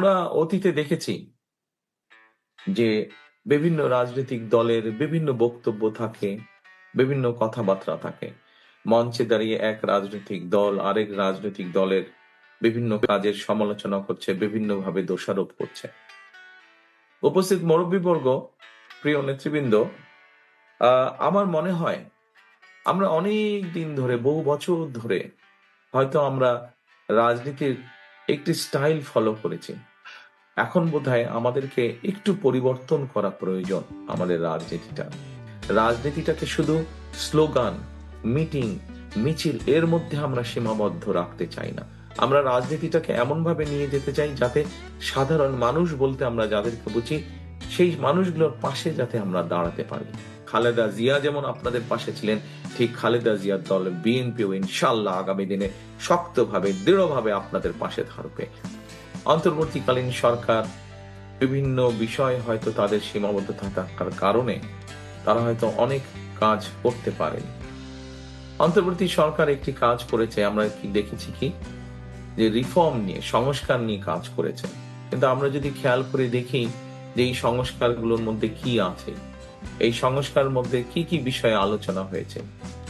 আমরা অতীতে দেখেছি যে বিভিন্ন রাজনৈতিক দলের বিভিন্ন বক্তব্য থাকে, বিভিন্ন কথাবার্তা থাকে। মঞ্চে দাঁড়িয়ে এক রাজনৈতিক দল আরেক রাজনৈতিক দলের বিভিন্ন কাজের সমালোচনা করছে, বিভিন্নভাবে দোষারোপ করছে। উপস্থিত মুরব্বীবর্গ, প্রিয় নেতৃবৃন্দ, আমার মনে হয় আমরা অনেক দিন ধরে, বহু বছর ধরে হয়তো আমরা রাজনীতির একটি স্টাইল ফলো করেছি। এখন বোধহয় আমাদেরকে একটু পরিবর্তন করা প্রয়োজন। আমাদের রাজনীতিটাকে শুধু স্লোগান, মিটিং, মিছিল এর মধ্যে আমরা সীমাবদ্ধ রাখতে চাই না। আমরা রাজনীতিটাকে এমন ভাবে নিয়ে যেতে চাই যাতে সাধারণ মানুষ বলতে আমরা যাদেরকে বুঝি সেই মানুষগুলোর পাশে যাতে আমরা দাঁড়াতে পারি। খালেদা জিয়া যেমন আপনাদের পাশে ছিলেন, ঠিক খালেদা জিয়ার দল বিএনপিও ইনশাআল্লাহ আগামী দিনে শক্তভাবে, দৃঢ়ভাবে আপনাদের পাশে থাকবে। অন্তর্বর্তীকালীন সরকার বিভিন্ন বিষয় হয়তো তাদের সীমাবদ্ধ থাকার কারণে তারা হয়তো অনেক কাজ করতে পারেনি। অন্তর্বর্তী সরকার একটি কাজ করেছে, আমরা কি দেখেছি কি যে রিফর্ম নিয়ে, সংস্কার নিয়ে কাজ করেছে। কিন্তু আমরা যদি খেয়াল করে দেখি যে এই সংস্কারগুলোর মধ্যে কি আছে, এই সংস্কারের মধ্যে কি কি বিষয়ে আলোচনা হয়েছে।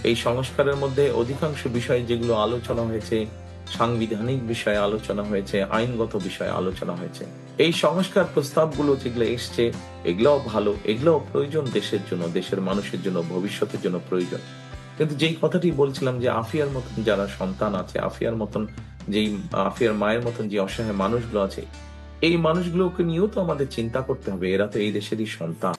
এই সংস্কারের মধ্যে অধিকাংশ বিষয় যেগুলো আলোচনা হয়েছে, সাংবিধানিক বিষয়ে আলোচনা হয়েছে, আইনগত বিষয়ে আলোচনা হয়েছে। এই সংস্কার প্রস্তাবগুলো যেগুলো এসছে, এগুলোও ভালো, এগুলোও প্রয়োজন দেশের জন্য, দেশের মানুষের জন্য, ভবিষ্যতের জন্য প্রয়োজন। কিন্তু যেই কথাটি বলছিলাম যে আফিয়ার মতন যারা সন্তান আছে, আফিয়ার মায়ের মতন যে অসহায় মানুষগুলো আছে, এই মানুষগুলোকে নিয়েও তো আমাদের চিন্তা করতে হবে। এরা তো এই দেশেরই সন্তান।